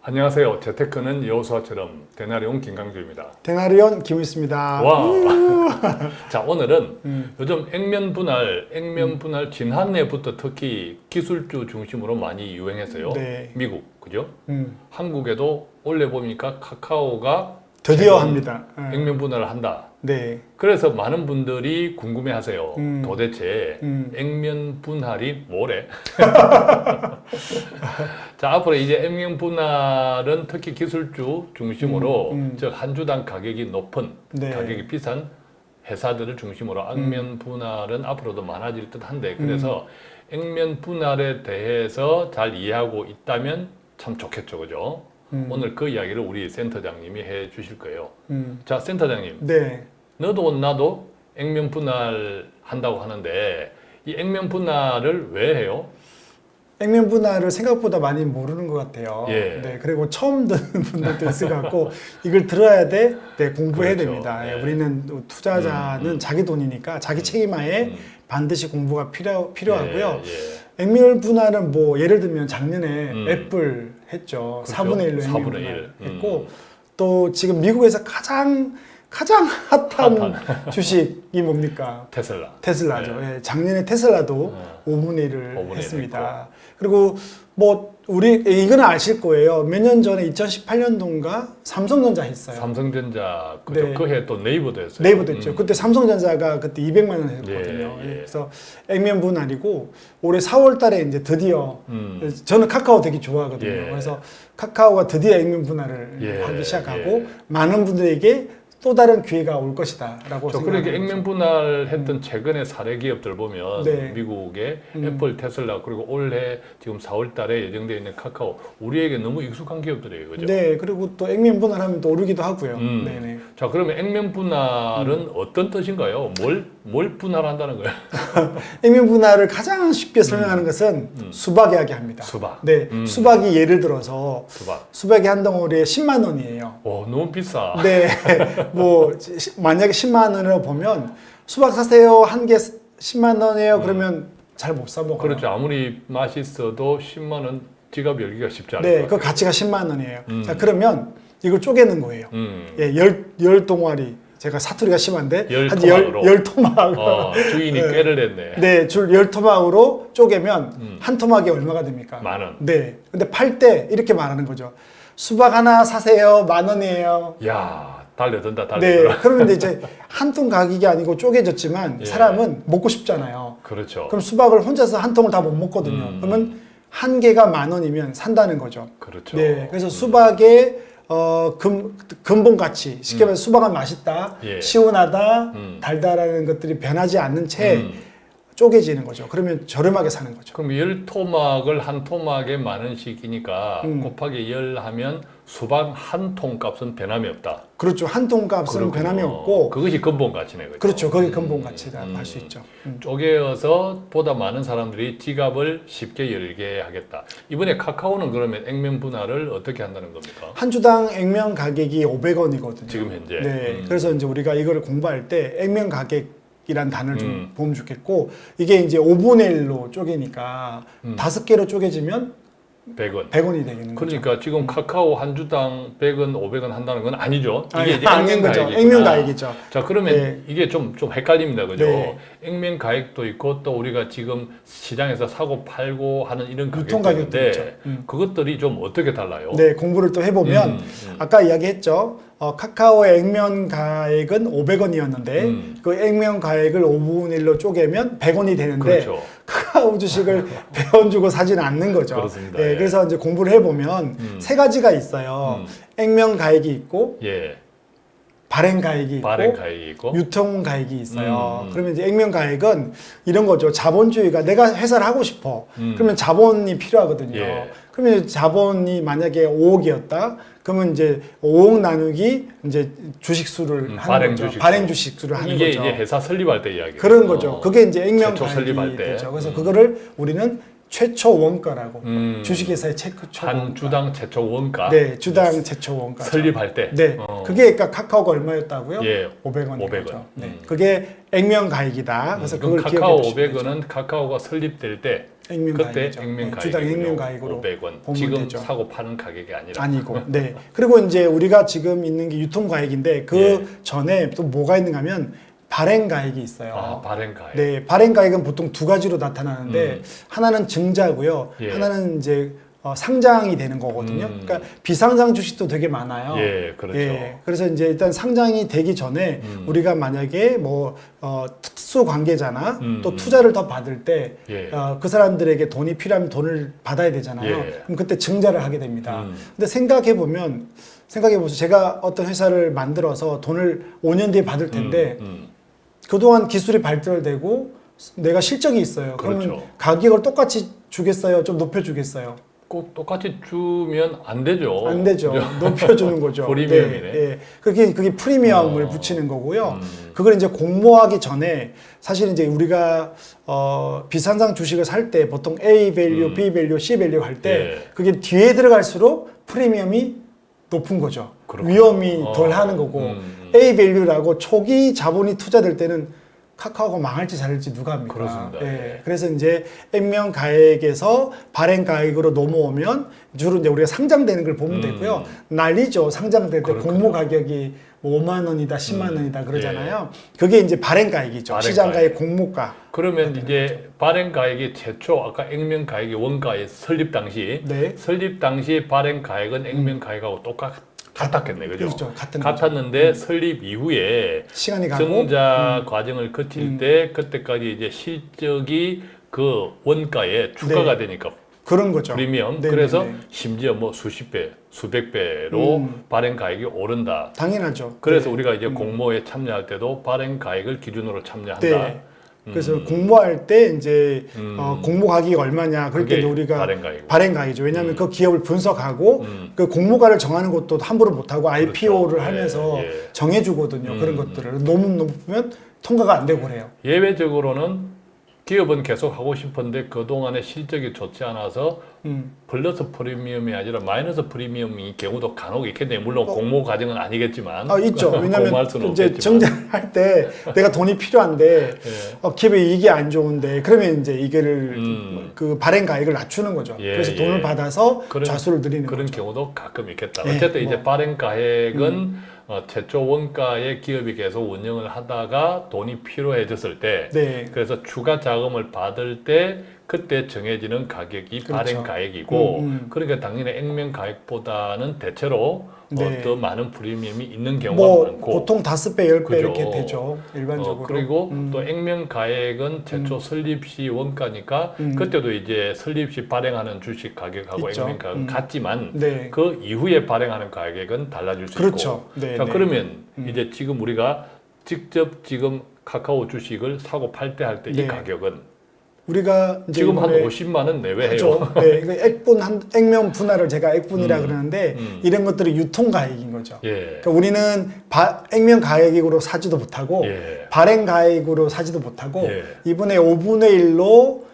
안녕하세요. 재테크는 여호수아처럼 데나리온 김강주입니다. 데나리온 김우있습니다. 와. 자, 오늘은 요즘 액면 분할 지난해부터 특히 기술주 중심으로 많이 유행했어요. 네. 미국, 그죠? 한국에도 원래 보니까 카카오가 드디어 합니다. 액면 분할을 한다. 네. 그래서 많은 분들이 궁금해하세요. 도대체 음. 액면 분할이 뭐래? 자, 앞으로 이제 액면 분할은 특히 기술주 중심으로 즉 한 주당 가격이 높은, 네. 가격이 비싼 회사들을 중심으로 액면 분할은 앞으로도 많아질 듯한데, 그래서 액면 분할에 대해서 잘 이해하고 있다면 참 좋겠죠, 그죠? 오늘 그 이야기를 우리 센터장님이 해 주실 거예요. 자, 센터장님. 네. 너도 나도 액면 분할 한다고 하는데 이 액면 분할을 왜 해요? 액면 분할을 생각보다 많이 모르는 것 같아요. 예. 네. 그리고 처음 듣는 분들도 있을 것 같고 이걸 들어야 돼. 네, 공부해야 그렇죠. 됩니다. 네. 우리는 또 투자자는 자기 돈이니까 자기 책임하에 반드시 공부가 필요하고요. 예. 액면 분할은 뭐 예를 들면 작년에 애플 했죠. 그렇죠. 4분의 1로 액면 4분의 분할 1. 했고 또 지금 미국에서 가장 핫한 주식이 뭡니까? 테슬라. 테슬라죠. 네. 예, 작년에 테슬라도 5분의 1을 5분의 1 했습니다. 그리고 뭐 우리 이거는 아실 거예요. 몇 년 전에 2018년도인가 삼성전자 했어요. 삼성전자 그죠? 네. 그 해 또 네이버도 했어요. 네이버도 했죠. 그때 삼성전자가 그때 200만 원 했거든요. 예, 예. 그래서 액면 분할이고 올해 4월달에 이제 드디어 저는 카카오 되게 좋아하거든요. 예. 그래서 카카오가 드디어 액면 분할을 예, 하기 시작하고 예. 많은 분들에게 또 다른 기회가 올 것이다라고 저 생각합니다. 그렇게 액면 분할했던 최근의 사례 기업들 보면 네. 미국의 애플, 테슬라 그리고 올해 지금 4월달에 예정되어 있는 카카오 우리에게 너무 익숙한 기업들이에요, 그죠? 네, 그리고 또 액면 분할하면 또 오르기도 하고요. 네네. 자, 그러면 액면 분할은 어떤 뜻인가요? 뭘 분할한다는 거예요? 액면 분할을 가장 쉽게 설명하는 것은 수박 이야기합니다. 수박. 네, 수박이 예를 들어서 수박. 수박이 한 덩어리에 10만 원이에요. 오, 너무 비싸. 네, 뭐 만약에 10만 원으로 보면 수박 사세요 한 개 10만 원이에요. 그러면 잘 못 사 먹어요. 그렇죠. 아무리 맛있어도 10만 원 지갑 열기가 쉽지 않아요. 네, 그 가치가 10만 원이에요. 자, 그러면 이걸 쪼개는 거예요. 예, 열 동아리. 제가 사투리가 심한데 열 토막. 주인이 꾀를 냈네. 네, 줄 열 토막으로 쪼개면 한 토막이 얼마가 됩니까? 10,000원. 네. 근데 팔 때 이렇게 말하는 거죠. 수박 하나 사세요. 10,000원이에요. 야, 달려든다. 네. 그러면 이제 한 통 가격이 아니고 쪼개졌지만 예. 사람은 먹고 싶잖아요. 그렇죠. 그럼 수박을 혼자서 한 통을 다 못 먹거든요. 그러면 한 개가 10,000원이면 산다는 거죠. 그렇죠. 네. 그래서 수박의 근본 가치, 쉽게 말해서 수박은 맛있다, 예. 시원하다, 달달하는 것들이 변하지 않는 채 쪼개지는 거죠. 그러면 저렴하게 사는 거죠. 그럼 10토막을 한 토막에 10,000원씩이니까 곱하기 10 하면 수박 한 통 값은 변함이 없다. 그렇죠. 한 통 값은 변함이 없고, 그것이 근본 가치네. 그렇죠? 그렇죠. 그게 근본 가치다 할 수 있죠. 쪼개어서 보다 많은 사람들이 지갑을 쉽게 열게 하겠다. 이번에 카카오는 그러면 액면 분할을 어떻게 한다는 겁니까? 한 주당 액면 가격이 500원이거든요. 지금 현재. 네. 그래서 이제 우리가 이거를 공부할 때 액면 가격이란 단어를 좀 보면 좋겠고, 이게 이제 5분의 1로 쪼개니까 5개로 쪼개지면 100원. 100원이 되겠는 거죠. 그러니까 지금 카카오 한 주당 100원, 500원 한다는 건 아니죠. 이게 이제 아닌 액면 거죠. 가액이구나. 액면 가액이죠. 자, 그러면 네. 이게 좀 헷갈립니다. 그죠? 네. 액면 가액도 있고 또 우리가 지금 시장에서 사고 팔고 하는 이런 유통 가격도 가격도 있는데 있죠. 그것들이 좀 어떻게 달라요? 네, 공부를 또 해보면 아까 이야기했죠. 카카오의 액면 가액은 500원이었는데 그 액면 가액을 5분의 1로 쪼개면 100원이 되는데 그렇죠. 카카오 주식을 100원 주고 사지는 않는 거죠. 그렇습니다. 예, 예. 그래서 이제 공부를 해보면 세 가지가 있어요. 액면 가액이 있고 예. 발행 가액이 있고 발행 가액이 있고 유통 가액이 있어요. 그러면 이제 액면 가액은 이런 거죠. 자본주의가 내가 회사를 하고 싶어. 그러면 자본이 필요하거든요. 예. 그러면 자본이 만약에 5억이었다. 그러면 이제 5억 나누기 이제 주식수를 하는 발행 거죠. 주식수. 발행 주식수를 하는 이게 거죠. 이제 회사 설립할 때 이야기예요. 그런 거죠. 그게 이제 액면 최초 설립할 가액이 때. 되죠. 그래서 그거를 우리는 최초 원가라고 주식회사의 최초 한 원가. 주당 최초 원가. 네, 주당 최초 원가. 설립할 때. 네, 그게 그러니까 카카오가 얼마였다고요? 예, 500원인 500원. 거죠. 네, 그게 액면 가액이다. 그래서 그럼 그걸 카카오 기억해 주시면 되죠. 500원은 카카오가 설립될 때 액면 그때 가액이죠. 액면 네, 주당 액면 가액이군요. 가액으로 500원. 보면 지금 되죠. 사고 파는 가격이 아니라. 아니고. 네. 그리고 이제 우리가 지금 있는 게 유통가액인데 그 예. 전에 또 뭐가 있는가 하면 발행가액이 있어요. 아, 발행 가액. 네, 발행가액은 보통 두 가지로 나타나는데 하나는 증자고요. 예. 하나는 이제 상장이 되는 거거든요. 그러니까 비상장 주식도 되게 많아요. 예, 그렇죠. 그래서 이제 일단 상장이 되기 전에 우리가 만약에 뭐 특수 관계자나 또 투자를 더 받을 때 예. 그 사람들에게 돈이 필요하면 돈을 받아야 되잖아요. 예. 그럼 그때 증자를 하게 됩니다. 근데 생각해 보세요. 제가 어떤 회사를 만들어서 돈을 5년 뒤에 받을 텐데 그동안 기술이 발달되고 내가 실적이 있어요. 그러면 그렇죠. 가격을 똑같이 주겠어요? 좀 높여주겠어요? 꼭 똑같이 주면 안 되죠. 안 되죠. 그죠? 높여주는 거죠. 프리미엄이네. 네. 그게 프리미엄을 붙이는 거고요. 그걸 이제 공모하기 전에 사실 이제 우리가 비상장 주식을 살 때 보통 A 밸류, B 밸류, C 밸류 할 때 예. 그게 뒤에 들어갈수록 프리미엄이 높은 거죠. 그렇군요. 위험이 덜 하는 거고 A 밸류라고 초기 자본이 투자될 때는 카카오가 망할지 잘할지 누가 합니까? 그렇습니다. 예. 그래서 이제 액면 가액에서 발행 가액으로 넘어오면 주로 이제 우리가 상장되는 걸 보면 되고요. 난리죠. 상장될 때 그렇군요. 공모 가격이 뭐 5만 원이다, 10만 원이다 그러잖아요. 그게 이제 발행 가액이죠. 발행 시장 가액 가액. 공모가. 그러면 이제 발행 가액이 최초 아까 액면 가액이 원가의 설립 당시 네. 설립 당시 발행 가액은 액면 가액하고 같았겠네, 그죠? 그렇죠. 같은 거죠. 같았는데 설립 이후에 시간이 가고 증자 과정을 거칠 때 그때까지 이제 실적이 그 원가의 주가가 되니까 그런 거죠. 프리미엄. 네네네. 그래서 심지어 뭐 수십 배, 수백 배로 발행 가액이 오른다. 당연하죠. 그래서 우리가 이제 공모에 참여할 때도 발행 가액을 기준으로 참여한다. 네. 그래서 공모할 때 이제 공모 가격이 얼마냐 그럴 때 그게 이제 우리가 발행 가액이죠. 왜냐하면 그 기업을 분석하고 그 공모가를 정하는 것도 함부로 못하고 IPO를 그렇죠. 하면서 예, 예. 정해주거든요. 그런 것들을 너무 높으면 통과가 안 되고 그래요. 예외적으로는 기업은 계속 하고 싶은데 그동안의 실적이 좋지 않아서 플러스 프리미엄이 아니라 마이너스 프리미엄이 경우도 간혹 있겠네요. 물론 공모 과정은 아니겠지만. 있죠. 왜냐하면 공모할 수는 이제 없겠지만. 정장할 때 내가 돈이 필요한데 기업의 이익이 안 좋은데 그러면 이제 이거를 그 발행 가액을 낮추는 거죠. 예, 그래서 예. 돈을 받아서 그런- 좌수를 늘리는 그런 거죠. 경우도 가끔 있겠다. 예, 어쨌든 이제 뭐. 발행 가액은 최초 원가의 기업이 계속 운영을 하다가 돈이 필요해졌을 때 네. 그래서 추가 자금을 받을 때 그때 정해지는 가격이 그렇죠. 발행 가액이고 그러니까 당연히 액면 가액보다는 대체로 네. 더 많은 프리미엄이 있는 경우가 뭐 많고 보통 5배, 10배 그죠. 이렇게 되죠. 일반적으로. 그리고 또 액면 가액은 최초 설립 시 원가니까 그때도 이제 설립 시 발행하는 주식 가격하고 있죠. 액면 가격은 같지만 네. 그 이후에 발행하는 가격은 달라질 수 그렇죠. 있고 네, 자 네. 그러면 이제 지금 우리가 직접 지금 카카오 주식을 사고 팔 때 할 때 이 네. 가격은 우리가 이제 지금 한 이번에 50만 원 내외해요. 그렇죠. 네, 그 액면 분할을 제가 액분이라 그러는데 이런 것들이 유통 가액인 거죠. 예. 그러니까 우리는 액면 가액으로 사지도 못하고 예. 발행 가액으로 사지도 못하고 예. 이번에 5분의 1로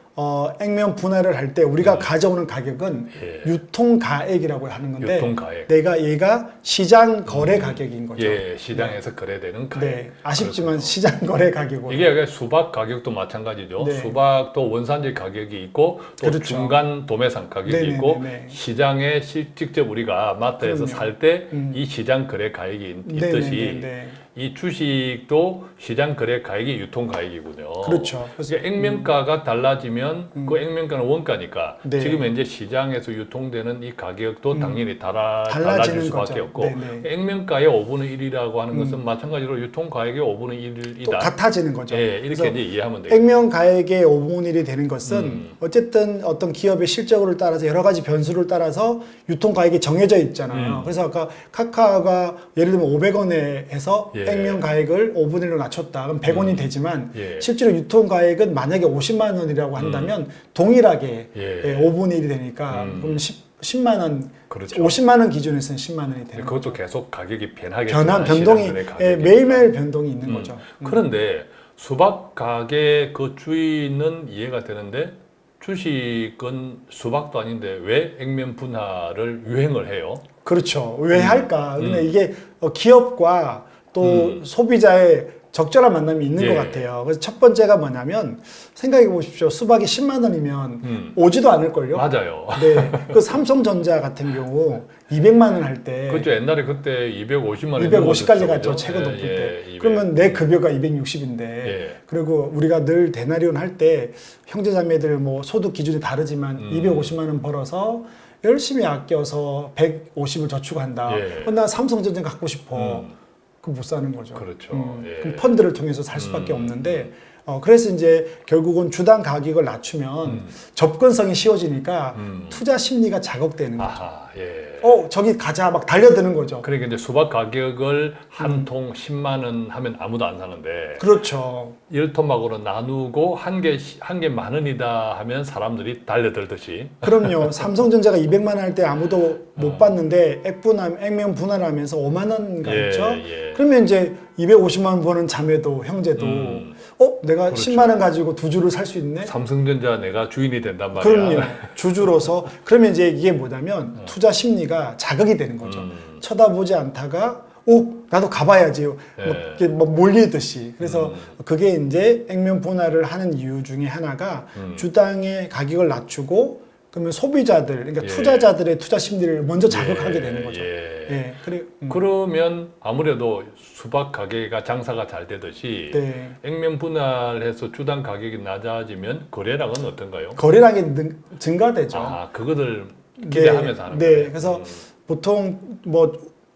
액면 분할을 할 때 우리가 가져오는 가격은 예. 유통 가액이라고 하는 건데 유통 가액. 얘가 시장 거래 가격인 거죠. 예, 시장에서 거래되는 가격. 네, 아쉽지만 시장 거래 가격으로 이게 수박 가격도 마찬가지죠. 네. 수박도 원산지 가격이 있고 또 그렇죠. 중간 도매상 가격이 네네네네. 있고 시장에 직접 우리가 마트에서 그럼요. 살 때 이 시장 거래 가액이 있듯이 네네네네. 이 주식도 시장 거래 가액이 유통 가액이군요. 그렇죠. 그래서 액면가가 달라지면 그 액면가는 원가니까 네. 지금 현재 시장에서 유통되는 이 가격도 당연히 달라질 달라지는 수밖에 거죠. 없고 네네. 액면가의 5분의 1이라고 하는 것은 마찬가지로 유통 가액의 5분의 1이다. 또 같아지는 거죠. 예, 이렇게 그래서 이제 이해하면 되겠죠. 액면 가액의 5분의 1이 되는 것은 어쨌든 어떤 기업의 실적을 따라서 여러 가지 변수를 따라서 유통 가액이 정해져 있잖아요. 그래서 아까 카카오가 예를 들면 500원에 해서 예. 액면 가액을 5분의 1로 낮췄다. 그럼 100원이 되지만 예. 실제로 유통 가액은 만약에 50만 원이라고 한다면 동일하게 예. 5분의 1이 되니까 그럼 10만 원, 그렇죠. 50만 원 기준에서는 10만 원이 되는 그것도 계속 가격이 변한 변하겠지만 변동이 시장 거래 가격이. 매일매일 변동이 있는 거죠. 그런데 수박 가게 그 주인은 이해가 되는데 주식은 수박도 아닌데 왜 액면 분할을 유행을 해요? 그렇죠. 왜 할까? 근데 이게 기업과 또 소비자의 적절한 만남이 있는 예. 것 같아요. 그래서 첫 번째가 뭐냐면 생각해 보십시오. 수박이 10만 원이면 오지도 않을걸요? 맞아요. 네. 그 삼성전자 같은 경우 200만 원 할 때 그렇죠. 옛날에 그때 250만 원 250까지 갔죠. 최고 높을 때. 200. 그러면 내 급여가 260인데 예. 그리고 우리가 늘 대나리온 할 때 형제자매들 뭐 소득 기준이 다르지만 250만 원 벌어서 열심히 아껴서 150을 저축한다. 예. 나 삼성전자 갖고 싶어. 그럼 못 사는 거죠. 그렇죠. 예. 그럼 펀드를 통해서 살 수밖에 없는데 그래서 이제 결국은 주당 가격을 낮추면 접근성이 쉬워지니까 투자 심리가 자극되는 거죠. 아하, 예. 저기 가자 막 달려드는 거죠. 그러니까 이제 수박 가격을 한 통 10만 원 하면 아무도 안 사는데 그렇죠. 10토막으로 나누고 한 개 만 원이다 하면 사람들이 달려들듯이 그럼요. 삼성전자가 200만 원 할 때 아무도 못 봤는데 액면 분할하면서 5만 원가 예, 있죠. 예. 그러면 이제 250만 원 버는 자매도 형제도 내가 그렇죠. 10만 원 가지고 두 주를 살 수 있네. 삼성전자 내가 주인이 된단 말이야. 그럼요. 주주로서 그러면 이제 이게 뭐냐면 투자 심리가 자극이 되는 거죠. 쳐다보지 않다가 나도 가봐야지. 예. 뭐 몰리듯이. 그래서 그게 이제 액면 분할을 하는 이유 중에 하나가 주당의 가격을 낮추고 그러면 소비자들, 그러니까 예. 투자자들의 투자 심리를 먼저 자극하게 되는 거죠. 예. 예. 그래. 그러면 아무래도 수박 가게가 장사가 잘 되듯이 네. 액면 분할해서 주당 가격이 낮아지면 거래량은 어떤가요? 거래량이 증가되죠. 아, 그거를 기대하면서 하는 네. 거예요. 그래서 보통 뭐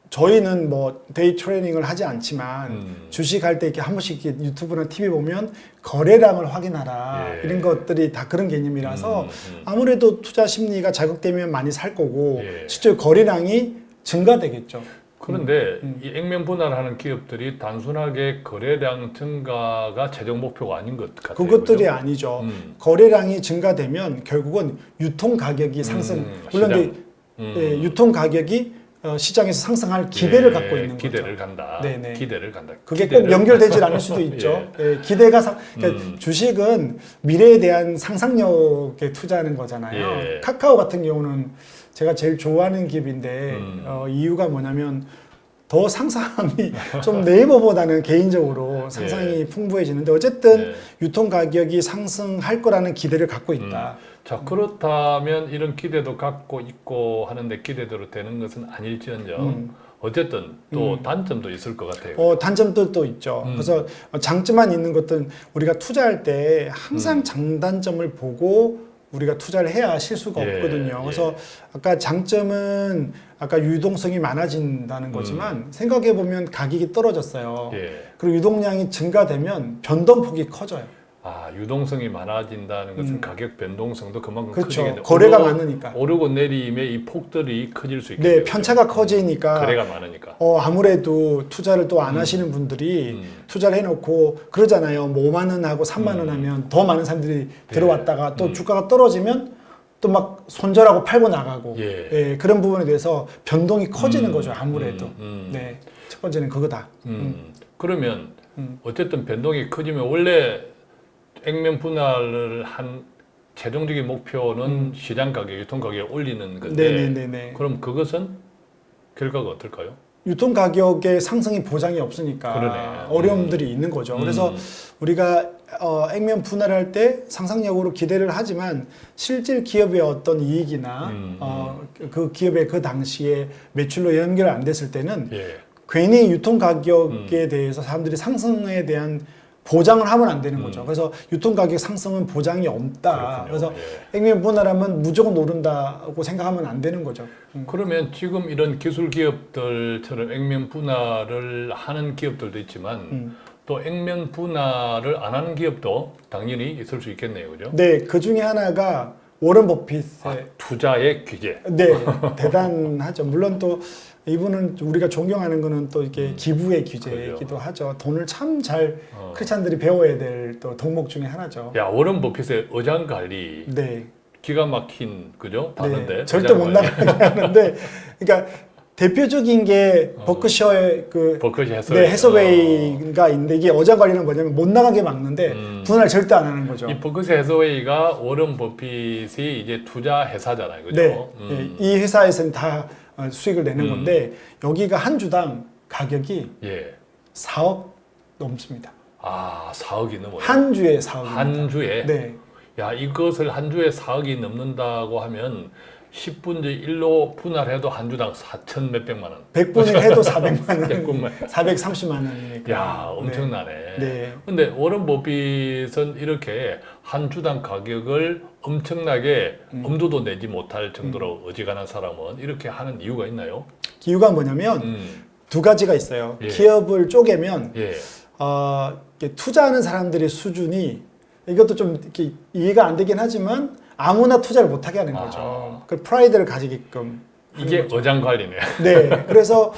저희는 뭐 데이 트레이닝을 하지 않지만 주식할 때 이렇게 한 번씩 이렇게 유튜브나 TV 보면 거래량을 확인하라 예. 이런 것들이 다 그런 개념이라서 아무래도 투자 심리가 자극되면 많이 살 거고 예. 실제 거래량이 증가되겠죠. 그런데 이 액면 분할하는 기업들이 단순하게 거래량 증가가 최종 목표가 아닌 것 같아요. 그것들이 그죠? 아니죠. 거래량이 증가되면 결국은 유통 가격이 상승. 물론 시장. 이제 유통 가격이 시장에서 상승할 기대를 갖고 있는 거죠. 기대를 간다. 네네. 기대를 간다. 그게 기대를 꼭 연결되질 않을 수도 있죠. 기대가 그러니까 주식은 미래에 대한 상상력에 투자하는 거잖아요. 예. 카카오 같은 경우는 제가 제일 좋아하는 기업인데 이유가 뭐냐면 더 상상이 좀 네이버보다는 개인적으로 상상이 풍부해지는데 어쨌든 유통 가격이 상승할 거라는 기대를 갖고 있다. 자, 그렇다면 이런 기대도 갖고 있고 하는데 기대대로 되는 것은 아닐지언정 어쨌든 또 단점도 있을 것 같아요. 단점들도 있죠. 그래서 장점만 있는 것들은 우리가 투자할 때 항상 장단점을 보고 우리가 투자를 해야 실수가 예, 없거든요. 예. 그래서 아까 장점은 아까 유동성이 많아진다는 거지만 생각해 보면 가격이 떨어졌어요. 예. 그리고 유동량이 증가되면 변동폭이 커져요. 아, 유동성이 많아진다는 것은 가격 변동성도 그만큼 그렇죠. 커지겠네요. 거래가 많으니까. 오르고 내림의 이 폭들이 커질 수 있겠네요. 네, 편차가 커지니까 거래가 많으니까. 아무래도 투자를 또 안 하시는 분들이 투자를 해놓고 그러잖아요. 뭐 5만 원 하고 3만 원 하면 더 많은 사람들이 들어왔다가 또 주가가 떨어지면 또 막 손절하고 팔고 나가고 예. 그런 부분에 대해서 변동이 커지는 거죠. 아무래도. 네, 첫 번째는 그거다. 그러면 어쨌든 변동이 커지면 원래 액면 분할을 한 최종적인 목표는 시장 가격, 유통 가격을 올리는 건데 네네네네. 그럼 그것은 결과가 어떨까요? 유통 가격의 상승이 보장이 없으니까 그러네. 어려움들이 있는 거죠. 그래서 우리가 액면 분할할 때 상상력으로 기대를 하지만 실질 기업의 어떤 이익이나 그 기업의 그 당시에 매출로 연결 안 됐을 때는 예. 괜히 유통 가격에 대해서 사람들이 상승에 대한 보장을 하면 안 되는 거죠. 그래서 유통 가격 상승은 보장이 없다. 그렇군요. 그래서 예. 액면 분할하면 무조건 오른다고 생각하면 안 되는 거죠. 그러면 지금 이런 기술 기업들처럼 액면 분할을 하는 기업들도 있지만 또 액면 분할을 안 하는 기업도 당연히 있을 수 있겠네요, 그죠? 네, 그 중에 하나가 워런 버핏의 투자의 규제. 네, 대단하죠. 물론 또 이분은 우리가 존경하는 거는 또 이렇게 기부의 규제이기도 그렇죠. 하죠. 돈을 참 잘 크리스찬들이 배워야 될 또 덕목 중에 하나죠. 야, 워런 버핏의 어장 관리 네, 기가 막힌 그죠? 봤는데 네, 절대 못 나가게 하는데, 그러니까 대표적인 게 버크셔의 그 버크셔 해서웨이. 네, 해서웨이가 있는데 이게 어장 관리는 뭐냐면 못 나가게 막는데 분할 절대 안 하는 거죠. 이 버크셔 해서웨이가 워런 버핏이 이제 투자 회사잖아요, 그죠? 네, 이 회사에서는 다 수익을 내는 건데 여기가 한 주당 가격이 예. 4억 넘습니다. 아, 4억이 넘어요. 한 주에 4억입니다. 한 주에? 네. 야, 이것을 한 주에 4억이 넘는다고 하면 10분의 1로 분할해도 한 주당 4천 몇백만 원. 100분을 해도 400만 원, 100분만. 430만 원이니까. 야, 엄청나네. 네. 근데 워런 버핏은 이렇게 한 주당 가격을 엄청나게 엄두도 내지 못할 정도로 어지간한 사람은 이렇게 하는 이유가 있나요? 이유가 뭐냐면 두 가지가 있어요. 예. 기업을 쪼개면 예. 이렇게 투자하는 사람들의 수준이 이것도 좀 이렇게 이해가 안 되긴 하지만 아무나 투자를 못하게 하는 거죠. 그 프라이드를 가지게끔. 이게 어장 관리네. 네. 그래서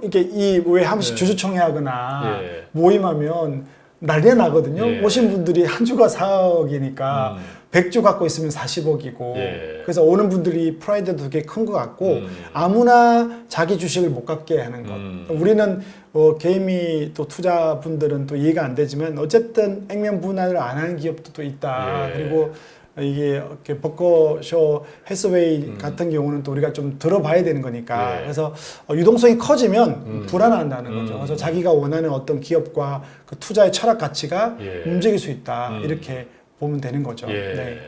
이렇게 이 왜 한 번씩 예. 주주총회 하거나 예. 모임하면 난리가 나거든요. 예. 오신 분들이 한 주가 4억이니까 100주 갖고 있으면 40억이고 예. 그래서 오는 분들이 프라이드도 되게 큰 것 같고 아무나 자기 주식을 못 갖게 하는 것. 우리는 개인이 또 투자분들은 또 이해가 안 되지만 어쨌든 액면 분할을 안 하는 기업도 또 있다. 예. 그리고 이게 이렇게 버커쇼 해스웨이 같은 경우는 또 우리가 좀 들어봐야 되는 거니까 예. 그래서 유동성이 커지면 불안한다는 거죠. 그래서 자기가 원하는 어떤 기업과 그 투자의 철학 가치가 예. 움직일 수 있다 이렇게 보면 되는 거죠. 예. 네.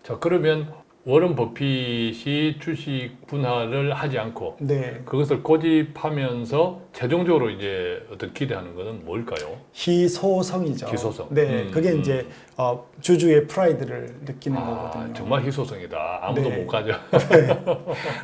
자, 그러면 워런 버핏이 주식 분할을 하지 않고 네. 그것을 고집하면서 최종적으로 이제 어떤 기대하는 것은 뭘까요? 희소성이죠. 희소성. 네, 그게 이제 주주의 프라이드를 느끼는 거거든요. 정말 희소성이다. 아무도 네. 못 가져.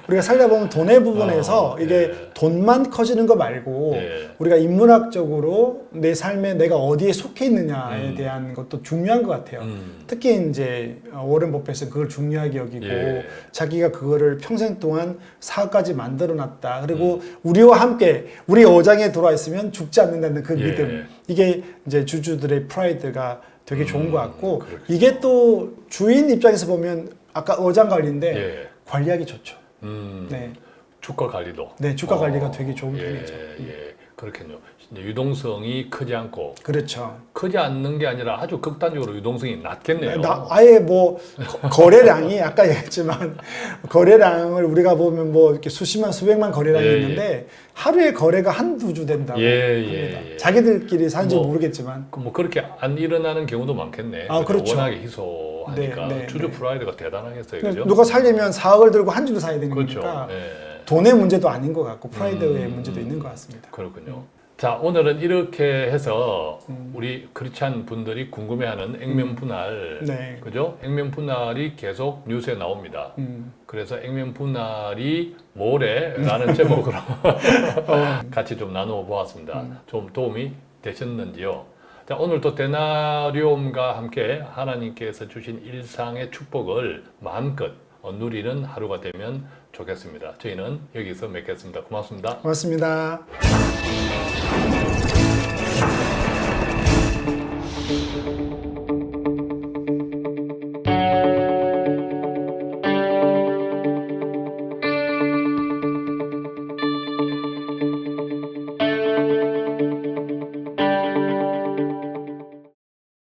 우리가 살다 보면 돈의 부분에서 이게 예. 돈만 커지는 거 말고 예. 우리가 인문학적으로 내 삶에 내가 어디에 속해 있느냐에 대한 것도 중요한 것 같아요. 특히 이제 워런 버핏은 그걸 중요하게 여기고 예. 자기가 그거를 평생 동안 사업까지 만들어놨다. 그리고 우리와 함께 우리 어장에 들어와 있으면 죽지 않는다는 그 예. 믿음. 이게 이제 주주들의 프라이드가 되게 좋은 것 같고 그렇군요. 이게 또 주인 입장에서 보면 아까 어장 관리인데 예. 관리하기 좋죠. 네. 네. 주가 관리도. 네, 주가 관리가 되게 좋은 예, 편이죠. 예, 그렇겠네요. 이제 유동성이 크지 않고 그렇죠. 크지 않는 게 아니라 아주 극단적으로 유동성이 낮겠네요. 아예 뭐 거래량이 아까 얘기했지만 거래량을 우리가 보면 뭐 이렇게 수십만 수백만 거래량이 예, 있는데 하루에 거래가 한두 주 된다고 예, 합니다. 예. 자기들끼리 사는지 뭐, 모르겠지만 뭐 그렇게 안 일어나는 경우도 많겠네. 아, 그렇죠. 워낙에 희소하니까 네, 네, 주주 네. 프라이드가 대단하겠어요. 그죠? 누가 살려면 4억을 들고 한 주도 사야 되는 그렇죠. 거니까 예. 돈의 문제도 아닌 것 같고 프라이드의 문제도 있는 것 같습니다. 그렇군요. 자, 오늘은 이렇게 해서 우리 크리스찬 분들이 궁금해하는 액면 분할, 네. 그죠? 액면 분할이 계속 뉴스에 나옵니다. 그래서 액면 분할이 뭐래라는 제목으로 같이 좀 나누어 보았습니다. 좀 도움이 되셨는지요? 자, 오늘 또 데나리움과 함께 하나님께서 주신 일상의 축복을 마음껏 누리는 하루가 되면 좋겠습니다. 저희는 여기서 맺겠습니다. 고맙습니다. 고맙습니다.